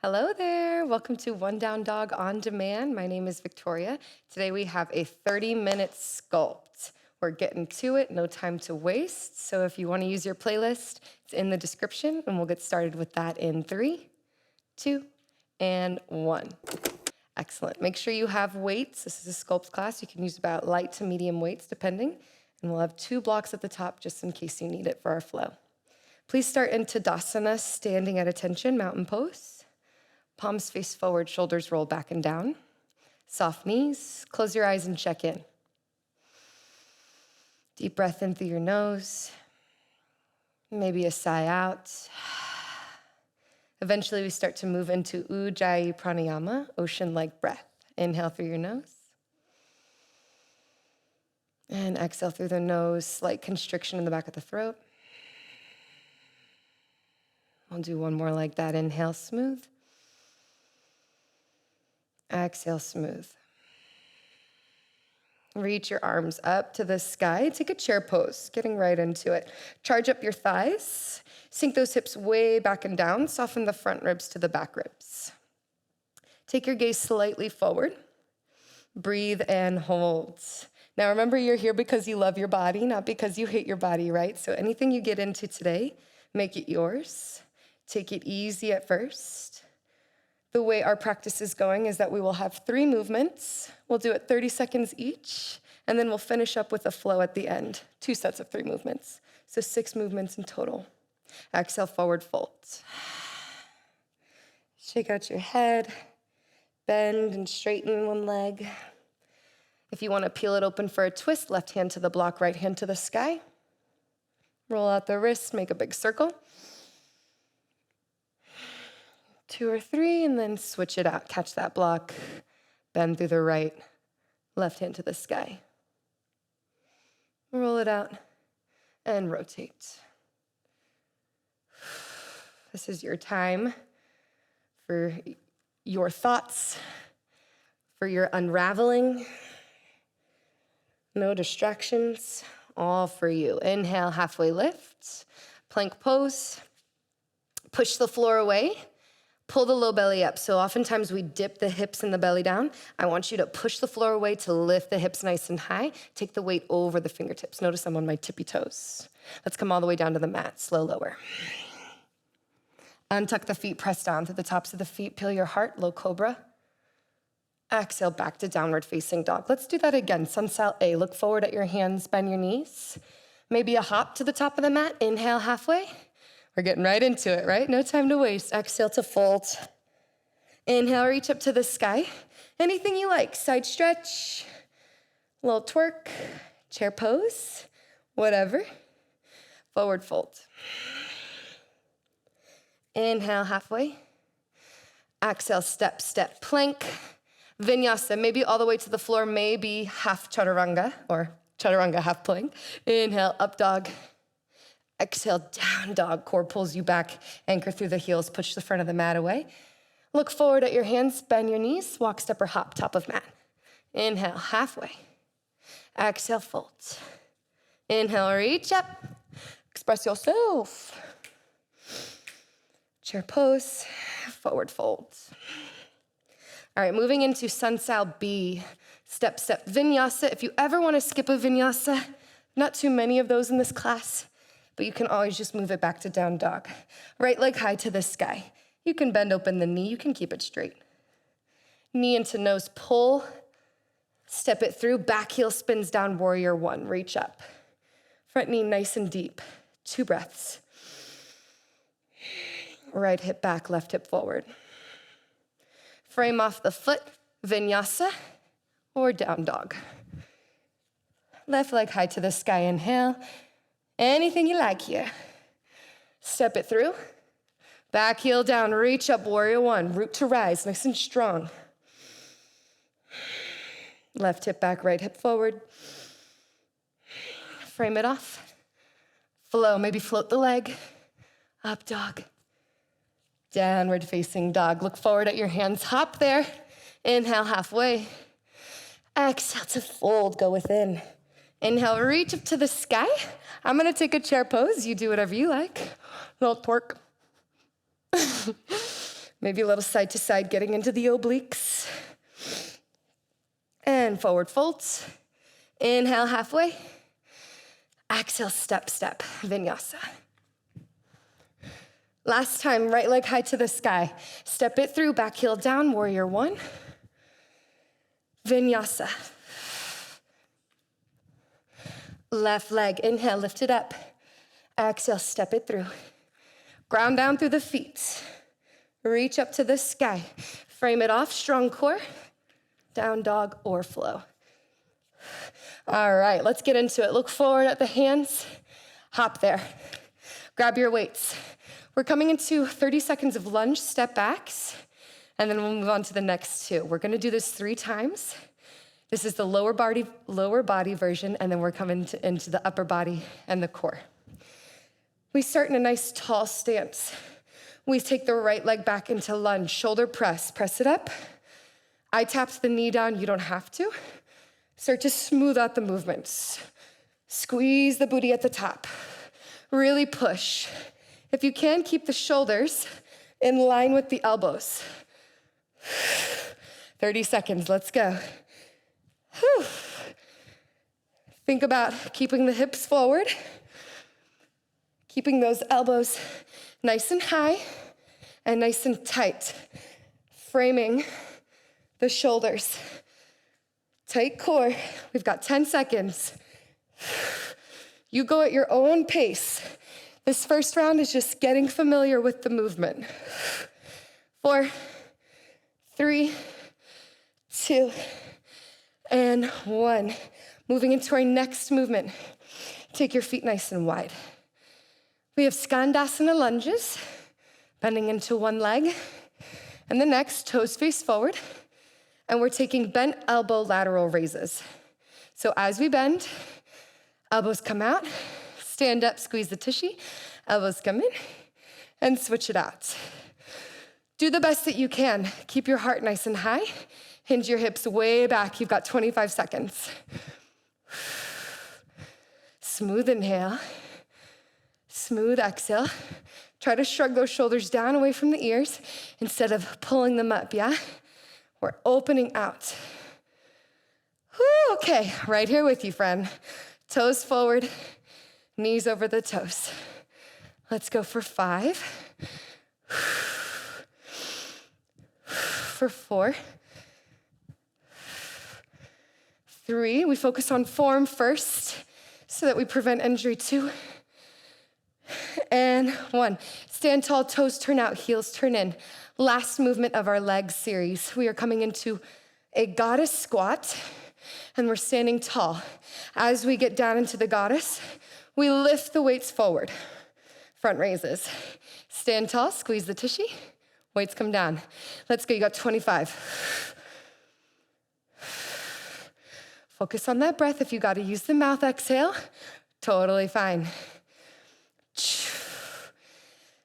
Hello there. Welcome to One Down Dog on Demand. My name is Victoria. Today we have a 30-minute sculpt. We're getting to it, no time to waste. So if you want to use your playlist, it's in the description, and we'll get started with that in 3, 2, and 1. Excellent. Make sure you have weights. This is a sculpt class. You can use about light to medium weights, depending. And we'll have 2 blocks at the top just in case you need it for our flow. Please start in Tadasana, standing at attention, mountain pose. Palms face forward, shoulders roll back and down. Soft knees. Close your eyes and check in. Deep breath in through your nose. Maybe a sigh out. Eventually, we start to move into Ujjayi Pranayama, ocean-like breath. Inhale through your nose. And exhale through the nose, slight constriction in the back of the throat. I'll do one more like that. Inhale, smooth. Exhale, smooth. Reach your arms up to the sky. Take a chair pose, getting right into it. Charge up your thighs. Sink those hips way back and down. Soften the front ribs to the back ribs. Take your gaze slightly forward. Breathe and hold. Now remember, you're here because you love your body, not because you hate your body, right? So anything you get into today, make it yours. Take it easy at first. The way our practice is going is that we will have 3 movements. We'll do it 30 seconds each, and then we'll finish up with a flow at the end. 2 sets of 3 movements. So 6 movements in total. Exhale, forward fold. Shake out your head. Bend and straighten one leg. If you want to peel it open for a twist, left hand to the block, right hand to the sky. Roll out the wrists, make a big circle. 2 or 3, and then switch it out. Catch that block, bend through the right, left hand to the sky. Roll it out, and rotate. This is your time for your thoughts, for your unraveling. No distractions, all for you. Inhale, halfway lift, plank pose. Push the floor away. Pull the low belly up. So oftentimes we dip the hips and the belly down. I want you to push the floor away to lift the hips nice and high. Take the weight over the fingertips. Notice I'm on my tippy toes. Let's come all the way down to the mat. Slow lower. Untuck the feet, press down to the tops of the feet. Peel your heart, low cobra. Exhale, back to downward facing dog. Let's do that again. Sunsal A. Look forward at your hands, bend your knees. Maybe a hop to the top of the mat. Inhale, halfway. We're getting right into it, right? No time to waste. Exhale to fold. Inhale, reach up to the sky. Anything you like. Side stretch, little twerk, chair pose, whatever. Forward fold. Inhale, halfway. Exhale, step, step, plank. Vinyasa, maybe all the way to the floor, maybe half chaturanga, or chaturanga, half plank. Inhale, up dog. Exhale, down dog. Core pulls you back. Anchor through the heels. Push the front of the mat away. Look forward at your hands. Bend your knees. Walk, step, or hop. Top of mat. Inhale, halfway. Exhale, fold. Inhale, reach up. Express yourself. Chair pose. Forward fold. All right, moving into Sunsal B. Step, step, vinyasa. If you ever want to skip a vinyasa, not too many of those in this class, but you can always just move it back to down dog. Right leg high to the sky. You can bend open the knee. You can keep it straight. Knee into nose, pull. Step it through. Back heel spins down, warrior 1. Reach up. Front knee nice and deep. 2 breaths. Right hip back, left hip forward. Frame off the foot, vinyasa, or down dog. Left leg high to the sky, inhale. Anything you like here. Step it through. Back heel down, reach up, warrior 1. Root to rise, nice and strong. Left hip back, right hip forward. Frame it off. Flow, maybe float the leg. Up dog. Downward facing dog. Look forward at your hands, hop there. Inhale, halfway. Exhale to fold, go within. Inhale, reach up to the sky. I'm gonna take a chair pose. You do whatever you like. Little twerk. Maybe a little side to side, getting into the obliques. And forward folds. Inhale halfway. Exhale, step, step, vinyasa. Last time, right leg high to the sky. Step it through, back heel down, warrior one. Vinyasa. Left leg, inhale, lift it up. Exhale, step it through. Ground down through the feet. Reach up to the sky. Frame it off, strong core. Down dog or flow. All right, let's get into it. Look forward at the hands. Hop there. Grab your weights. We're coming into 30 seconds of lunge step backs, and then we'll move on to the next two. We're gonna do this 3 times. This is the lower body version, and then we're coming into the upper body and the core. We start in a nice tall stance. We take the right leg back into lunge, shoulder press. Press it up. I tapped the knee down, you don't have to. Start to smooth out the movements. Squeeze the booty at the top. Really push. If you can, keep the shoulders in line with the elbows. 30 seconds, let's go. Whew. Think about keeping the hips forward, keeping those elbows nice and high and nice and tight, framing the shoulders. Tight core. We've got 10 seconds. You go at your own pace. This first round is just getting familiar with the movement. 4, 3, 2, and 1. Moving into our next movement. Take your feet nice and wide. We have Skandasana lunges, bending into one leg, and the next, toes face forward, and we're taking bent elbow lateral raises. So as we bend, elbows come out, stand up, squeeze the tushy, elbows come in, and switch it out. Do the best that you can. Keep your heart nice and high. Hinge your hips way back. You've got 25 seconds. Smooth inhale. Smooth exhale. Try to shrug those shoulders down away from the ears instead of pulling them up, yeah? We're opening out. Whew, okay, right here with you, friend. Toes forward, knees over the toes. Let's go for 5. For 4. 3, we focus on form first so that we prevent injury. 2. And 1. Stand tall, toes turn out, heels turn in. Last movement of our leg series. We are coming into a goddess squat, and we're standing tall. As we get down into the goddess, we lift the weights forward. Front raises. Stand tall, squeeze the tushy, weights come down. Let's go, you got 25. Focus on that breath. If you gotta use the mouth, exhale, totally fine.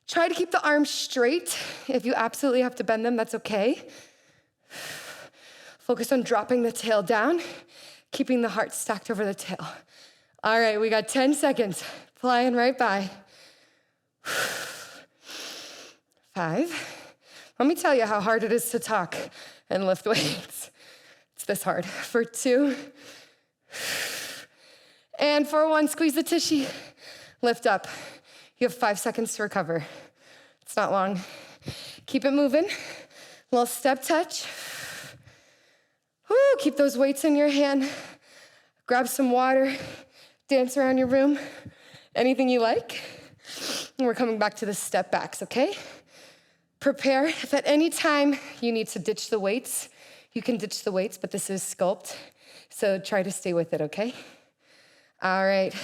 Try to keep the arms straight. If you absolutely have to bend them, that's okay. Focus on dropping the tail down, keeping the heart stacked over the tail. All right, we got 10 seconds. Flying right by. 5. Let me tell you how hard it is to talk and lift weights. It's this hard. For 2. And for 1, squeeze the tushy. Lift up. You have 5 seconds to recover. It's not long. Keep it moving. Little step touch. Woo, keep those weights in your hand. Grab some water. Dance around your room. Anything you like. And we're coming back to the step backs, okay? Prepare. If at any time you need to ditch the weights, you can ditch the weights, but this is Sculpt, so try to stay with it, okay? All right.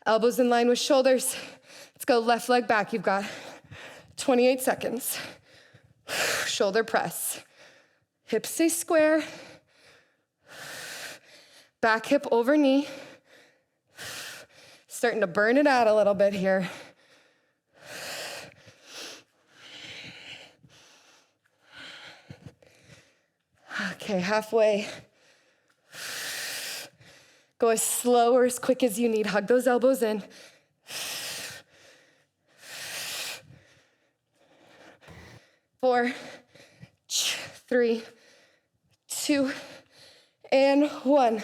Elbows in line with shoulders. Let's go left leg back. You've got 28 seconds. Shoulder press. Hips stay square. Back hip over knee. Starting to burn it out a little bit here. Okay, halfway. Go as slow or as quick as you need. Hug those elbows in. 4, 3, 2, and 1.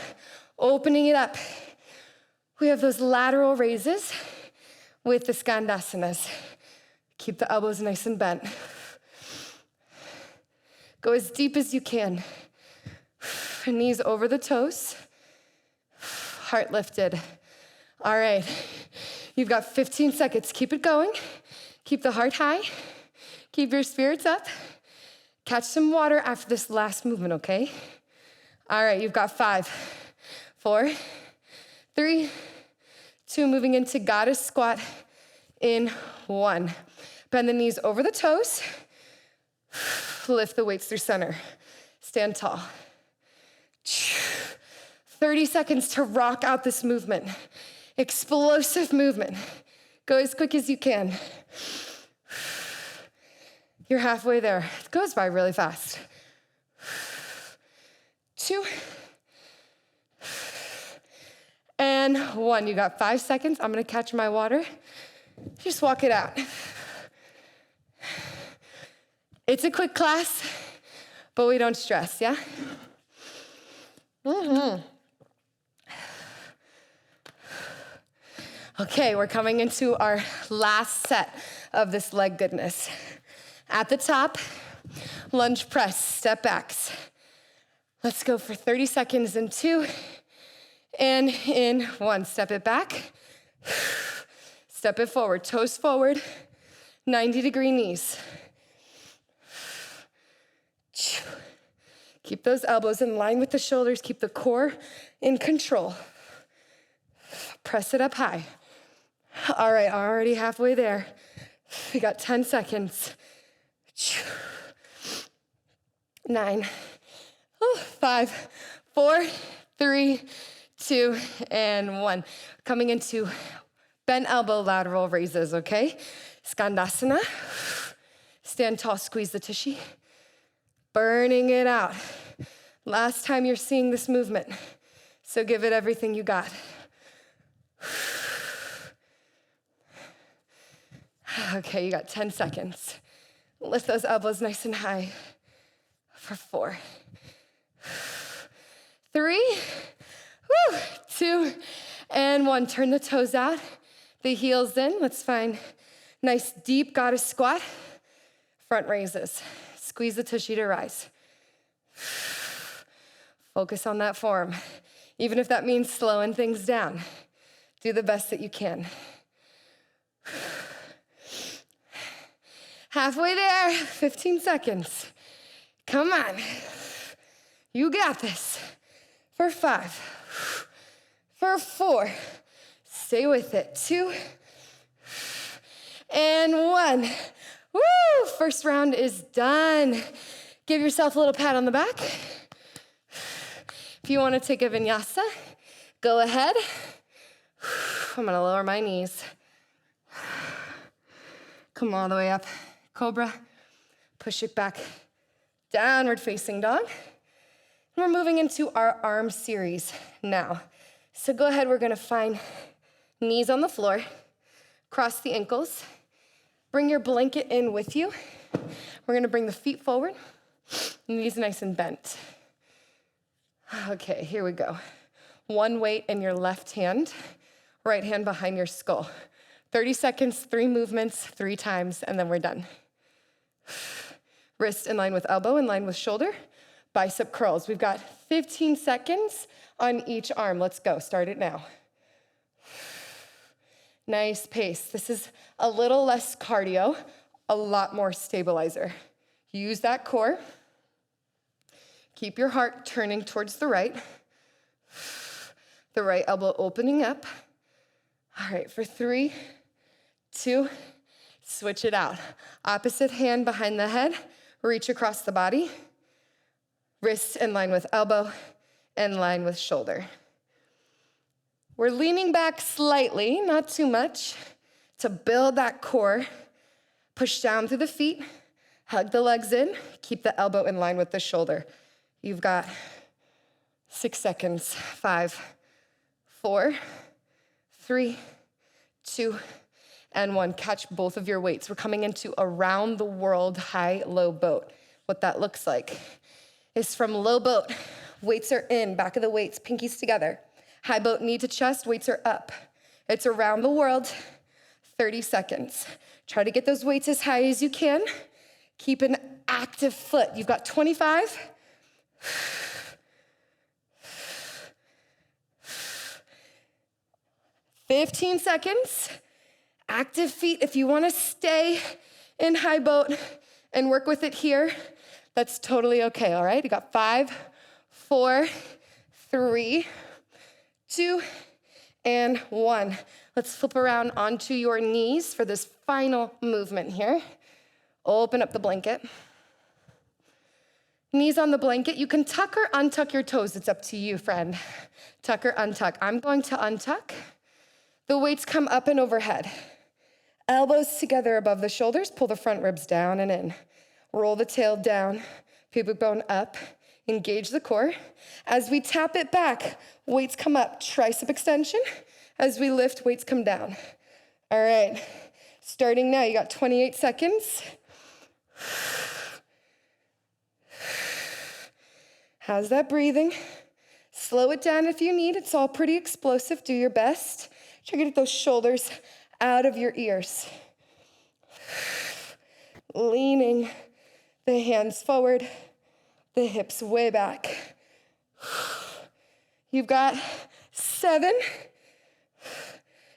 Opening it up. We have those lateral raises with the Skandasanas. Keep the elbows nice and bent. Go as deep as you can. Knees over the toes. Heart lifted. All right. You've got 15 seconds. Keep it going. Keep the heart high. Keep your spirits up. Catch some water after this last movement, okay? All right, you've got 5, 4, 3, 2, moving into goddess squat in 1. Bend the knees over the toes. Lift the weights through center. Stand tall. 30 seconds to rock out this movement. Explosive movement. Go as quick as you can. You're halfway there. It goes by really fast. 2, and 1. You got 5 seconds. I'm gonna catch my water. Just walk it out. It's a quick class, but we don't stress, yeah? Okay, we're coming into our last set of this leg goodness. At the top, lunge press, step backs. Let's go for 30 seconds in 2, and in 1. Step it back, step it forward, toes forward, 90-degree knees. Keep those elbows in line with the shoulders, keep the core in control. Press it up high. All right, already halfway there. We got 10 seconds. 9, 5, 4, 3, 2, and 1. Coming into bent elbow lateral raises, okay? Skandasana. Stand tall, squeeze the tushy. Burning it out. Last time you're seeing this movement, so give it everything you got. Okay, you got 10 seconds. Lift those elbows nice and high for 4, 3, 2, and 1. Turn the toes out, the heels in. Let's find nice deep goddess squat. Front raises. Squeeze the tushy to rise. Focus on that form. Even if that means slowing things down, do the best that you can. Halfway there, 15 seconds. Come on. You got this. For 5, for 4, stay with it. 2, and 1. Woo! First round is done. Give yourself a little pat on the back. If you want to take a vinyasa, go ahead. I'm gonna lower my knees. Come all the way up. Cobra. Push it back. Downward facing dog. And we're moving into our arm series now. So go ahead, we're gonna find knees on the floor, cross the ankles, bring your blanket in with you. We're gonna bring the feet forward, knees nice and bent. Okay, here we go. One weight in your left hand, right hand behind your skull. 30 seconds, 3 movements, 3 times, and then we're done. Wrist in line with elbow, in line with shoulder. Bicep curls. We've got 15 seconds on each arm. Let's go. Start it now. Nice pace. This is a little less cardio, a lot more stabilizer. Use that core. Keep your heart turning towards the right elbow opening up. All right, for 3, 2, switch it out. Opposite hand behind the head, reach across the body. Wrist in line with elbow, in line with shoulder. We're leaning back slightly, not too much, to build that core. Push down through the feet, hug the legs in, keep the elbow in line with the shoulder. You've got 6 seconds. 5, 4, 3, 2, and 1. Catch both of your weights. We're coming into a round the world high-low boat. What that looks like is from low boat, weights are in, back of the weights, pinkies together. High boat, knee to chest, weights are up. It's around the world, 30 seconds. Try to get those weights as high as you can. Keep an active foot. You've got 25. 15 seconds. Active feet. If you want to stay in high boat and work with it here, that's totally okay, all right? You got 5, 4, 3, 2, and 1. Let's flip around onto your knees for this final movement here. Open up the blanket. Knees on the blanket. You can tuck or untuck your toes. It's up to you, friend. Tuck or untuck. I'm going to untuck. The weights come up and overhead. Elbows together above the shoulders. Pull the front ribs down and in. Roll the tail down. Pubic bone up. Engage the core. As we tap it back, weights come up. Tricep extension. As we lift, weights come down. All right. Starting now, you got 28 seconds. How's that breathing? Slow it down if you need. It's all pretty explosive. Do your best. Try to get those shoulders out of your ears. Leaning the hands forward, the hips way back. You've got 7,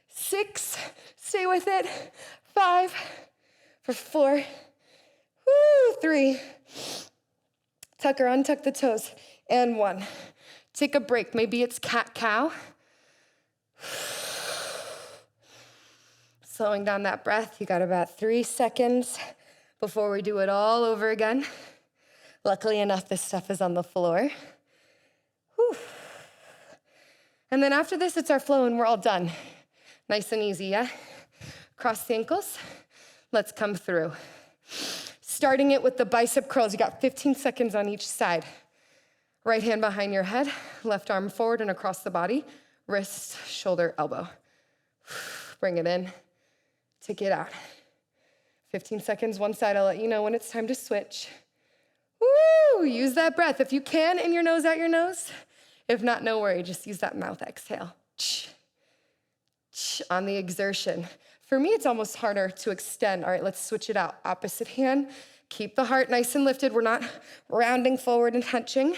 6, stay with it, 5, for 4, 3, tuck or untuck the toes, and 1. Take a break. Maybe it's cat-cow. Slowing down that breath. You got about 3 seconds before we do it all over again. Luckily enough, this stuff is on the floor. Whew. And then after this, it's our flow and we're all done. Nice and easy, yeah? Cross the ankles. Let's come through. Starting it with the bicep curls. You got 15 seconds on each side. Right hand behind your head, left arm forward and across the body. Wrist, shoulder, elbow. Bring it in. Take it out. 15 seconds one side. I'll let you know when it's time to switch. Woo! Use that breath. If you can, in your nose, out your nose. If not, no worry. Just use that mouth exhale. On the exertion. For me, it's almost harder to extend. All right, let's switch it out. Opposite hand. Keep the heart nice and lifted. We're not rounding forward and hunching.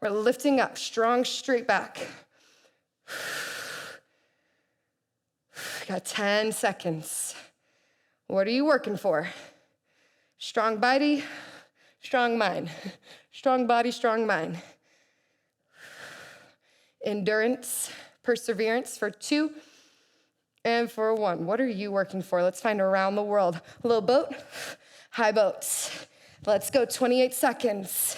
We're lifting up, strong, straight back. Got 10 seconds. What are you working for? Strong body, strong mind. Strong body, strong mind. Endurance, perseverance for 2 and for 1. What are you working for? Let's find around the world. Low boat, high boats. Let's go, 28 seconds.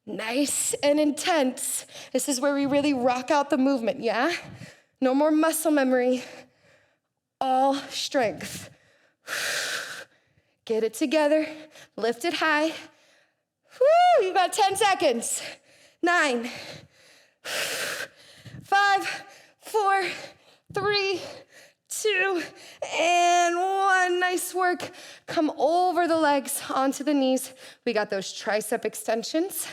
Nice and intense. This is where we really rock out the movement, yeah? No more muscle memory, all strength. Get it together, lift it high. Woo, you got 10 seconds. 9, 5, 4, 3, 2, and 1. Nice work. Come over the legs, onto the knees. We got those tricep extensions.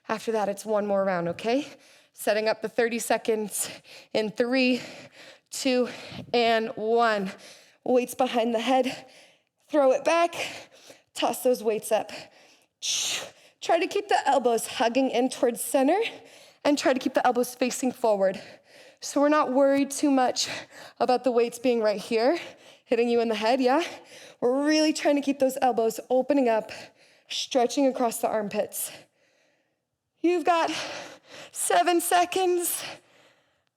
After that, it's one more round, okay? Setting up the 30 seconds in 3, 2, and 1. Weights behind the head. Throw it back. Toss those weights up. Try to keep the elbows hugging in towards center and try to keep the elbows facing forward. So we're not worried too much about the weights being right here, hitting you in the head, yeah? We're really trying to keep those elbows opening up, stretching across the armpits. You've got 7 seconds.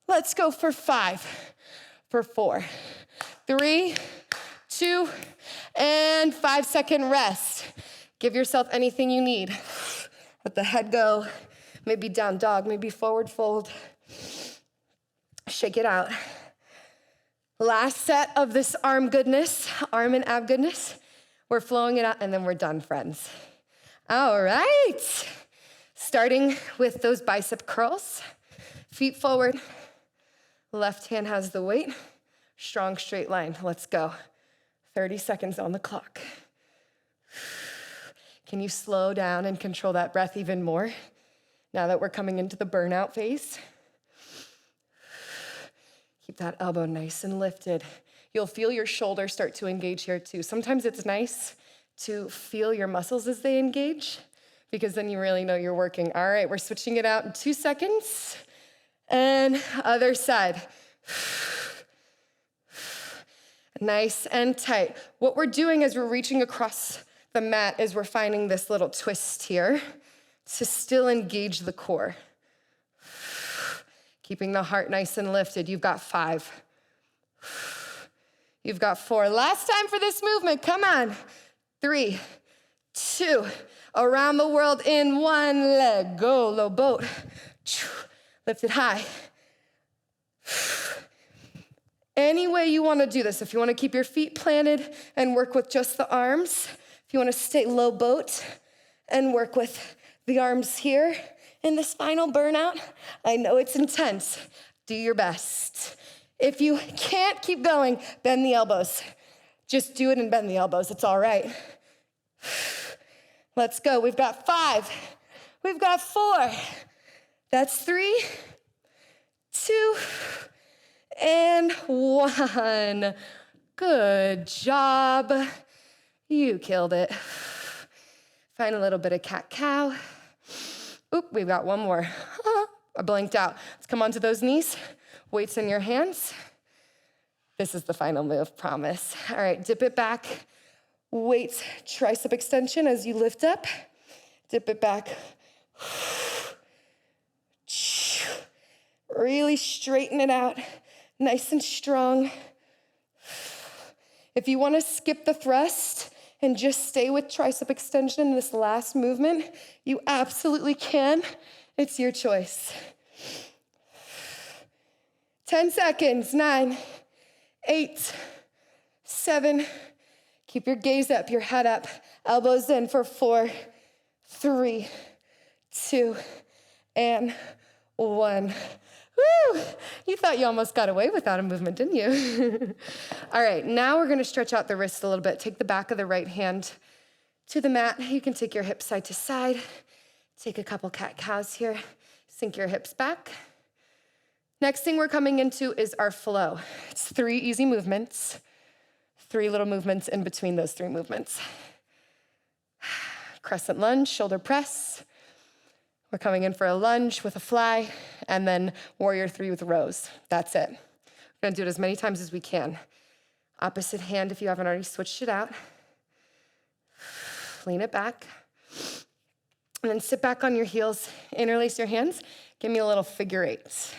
Let's go for 5, for 4, 3, 2, and 5-second rest. Give yourself anything you need. Let the head go. Maybe down dog, maybe forward fold. Shake it out. Last set of this arm goodness, arm and ab goodness. We're flowing it out and then we're done, friends. All right. Starting with those bicep curls. Feet forward. Left hand has the weight. Strong straight line. Let's go. 30 seconds on the clock. Can you slow down and control that breath even more now that we're coming into the burnout phase? Keep that elbow nice and lifted. You'll feel your shoulders start to engage here too. Sometimes it's nice to feel your muscles as they engage because then you really know you're working. All right, we're switching it out in 2 seconds. And other side. Nice and tight. What we're doing as we're reaching across the mat is we're finding this little twist here to still engage the core. Keeping the heart nice and lifted. You've got 5. You've got 4. Last time for this movement, come on. 3, 2, around the world in 1 leg. Go, low boat. Lift it high. Any way you want to do this, if you want to keep your feet planted and work with just the arms, if you want to stay low boat and work with the arms here in this final burnout, I know it's intense. Do your best. If you can't keep going, bend the elbows. Just do it and bend the elbows. It's all right. Let's go. We've got 5. We've got 4. That's 3, 2, and 1. Good job. You killed it. Find a little bit of cat-cow. Oop, we've got one more. I blinked out. Let's come onto those knees. Weights in your hands. This is the final move, promise. All right, dip it back. Weights, tricep extension as you lift up. Dip it back. Really straighten it out. Nice and strong. If you want to skip the thrust and just stay with tricep extension in this last movement, you absolutely can. It's your choice. 10 seconds. 9, 8, 7. Keep your gaze up, your head up, elbows in for 4, 3, 2, and 1. Woo! You thought you almost got away without a movement, didn't you? All right, now we're gonna stretch out the wrist a little bit. Take the back of the right hand to the mat. You can take your hips side to side. Take a couple cat-cows here. Sink your hips back. Next thing we're coming into is our flow. It's 3 easy movements, 3 little movements in between those 3 movements. Crescent lunge, shoulder press. We're coming in for a lunge with a fly, and then warrior 3 with rows. That's it. We're gonna do it as many times as we can. Opposite hand if you haven't already switched it out. Lean it back. And then sit back on your heels, interlace your hands. Give me a little figure 8.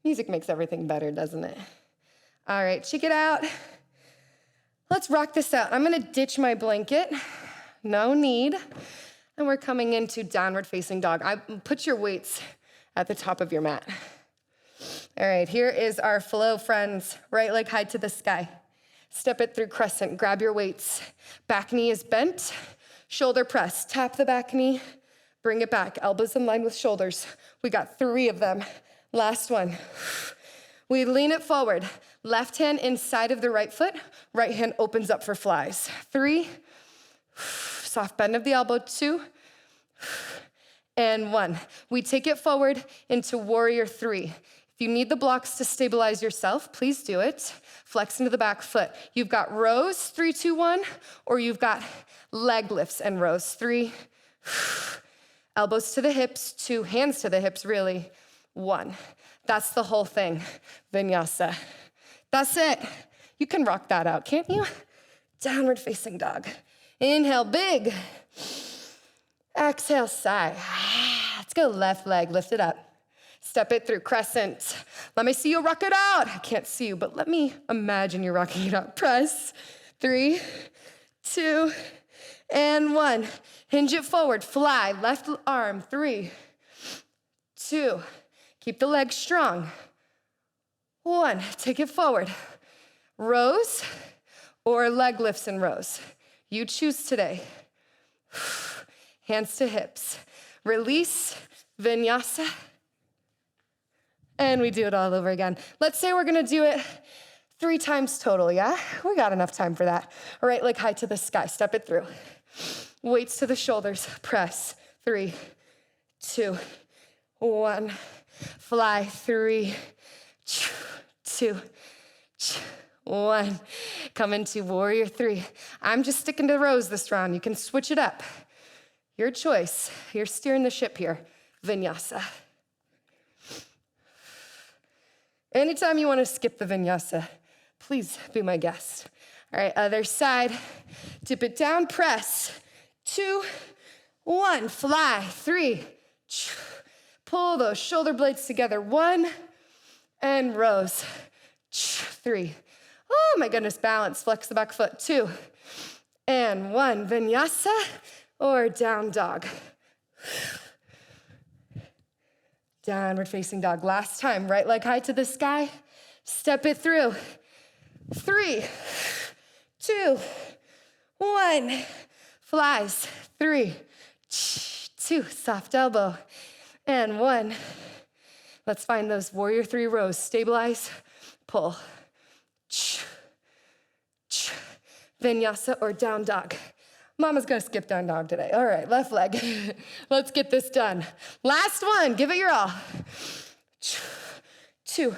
Music makes everything better, doesn't it? All right, check it out. Let's rock this out. I'm gonna ditch my blanket. No need. And we're coming into downward facing dog. Put your weights at the top of your mat. All right, here is our flow, friends. Right leg high to the sky. Step it through crescent. Grab your weights. Back knee is bent. Shoulder press. Tap the back knee. Bring it back. Elbows in line with shoulders. We got 3 of them. Last one. We lean it forward. Left hand inside of the right foot. Right hand opens up for flies. 3. Soft bend of the elbow. 2. And 1. We take it forward into warrior 3. If you need the blocks to stabilize yourself, please do it. Flex into the back foot. You've got rows, 3, 2, 1, or you've got leg lifts and rows. 3. Elbows to the hips. 2. Hands to the hips, really. 1. That's the whole thing. Vinyasa. That's it. You can rock that out, can't you? Downward facing dog. Inhale, big. Exhale, sigh. Let's go left leg, lift it up. Step it through crescent. Let me see you rock it out. I can't see you, but let me imagine you rocking it out. Press. 3, 2, and 1. Hinge it forward, fly. Left arm, 3, 2. Keep the legs strong. 1, take it forward. Rows or leg lifts and rows. You choose today. Hands to hips. Release, vinyasa. And we do it all over again. Let's say we're gonna do it 3 times total, yeah? We got enough time for that. All right, leg high to the sky, step it through. Weights to the shoulders, press. 3, 2, 1. Fly, 3, 2, 1. Come into warrior 3. I'm just sticking to rows this round. You can switch it up. Your choice. You're steering the ship here. Vinyasa. Anytime you want to skip the vinyasa, please be my guest. All right, other side. Dip it down, press. 2, 1, fly. 3, pull those shoulder blades together. 1, and rows. 3. Oh my goodness, balance. Flex the back foot. 2, and 1. Vinyasa or down dog. Downward facing dog. Last time, right leg high to the sky. Step it through. 3, 2, 1. Flies. 3, 2. Soft elbow. And 1. Let's find those warrior 3 rows. Stabilize. Pull. Vinyasa or down dog. Mama's gonna skip down dog today. All right, left leg. Let's get this done. Last one, give it your all. 2,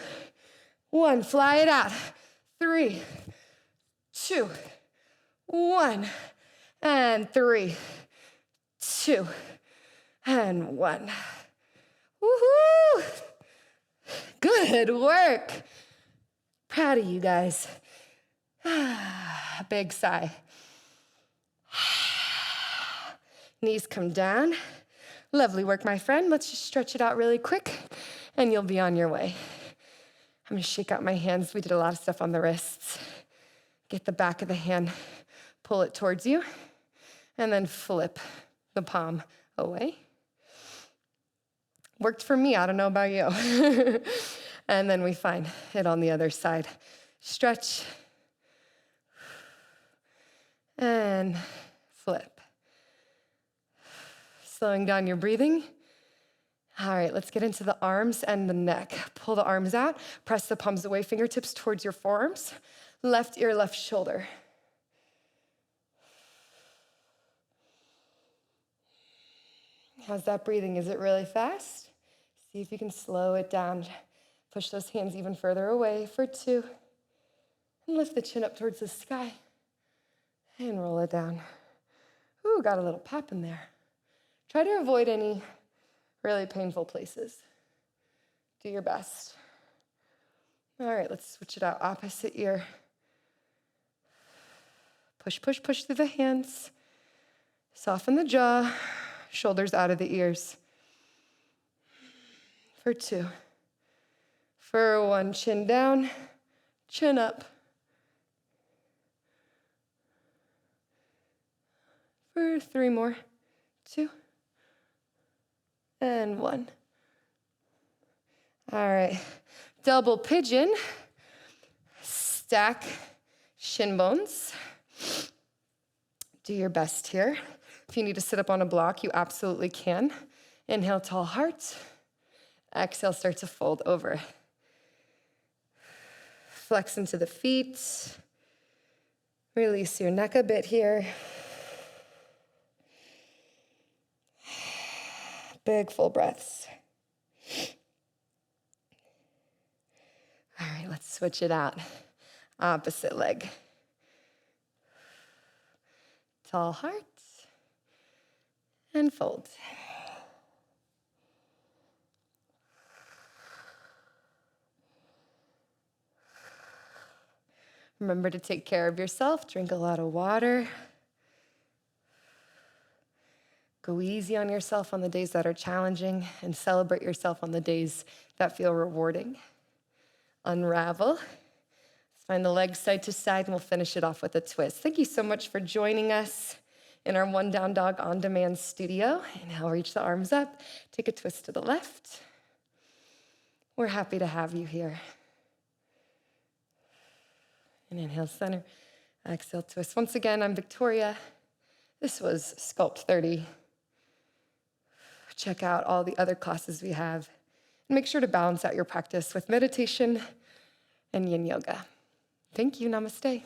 1, fly it out. 3, 2, 1, and 3, 2, and 1. Woohoo! Good work. Proud of you guys. Big sigh. Knees come down. Lovely work, my friend. Let's just stretch it out really quick, and you'll be on your way. I'm gonna shake out my hands. We did a lot of stuff on the wrists. Get the back of the hand, pull it towards you, and then flip the palm away. Worked for me, I don't know about you. And then we find it on the other side. Stretch, and flip. Slowing down your breathing. All right, let's get into the arms and the neck. Pull the arms out, press the palms away, fingertips towards your forearms. Left ear, left shoulder. How's that breathing? Is it really fast? See if you can slow it down. Push those hands even further away for 2. And lift the chin up towards the sky. And roll it down. Ooh, got a little pop in there. Try to avoid any really painful places. Do your best. All right, let's switch it out. Opposite ear. Push, push, push through the hands. Soften the jaw. Shoulders out of the ears. For 2. For 1, chin down, chin up. For 3 more. 2. And 1. All right. Double pigeon. Stack shin bones. Do your best here. If you need to sit up on a block, you absolutely can. Inhale, tall heart. Exhale, start to fold over. Flex into the feet. Release your neck a bit here. Big full breaths. All right, let's switch it out. Opposite leg. Tall heart. And fold. Remember to take care of yourself. Drink a lot of water. Go easy on yourself on the days that are challenging and celebrate yourself on the days that feel rewarding. Unravel. Let's find the legs side to side and we'll finish it off with a twist. Thank you so much for joining us in our One Down Dog On Demand studio. Inhale, reach the arms up. Take a twist to the left. We're happy to have you here. And inhale, center. Exhale, twist. Once again, I'm Victoria. This was Sculpt 30. Check out all the other classes we have And make sure to balance out your practice with meditation and yin yoga. Thank you. Namaste.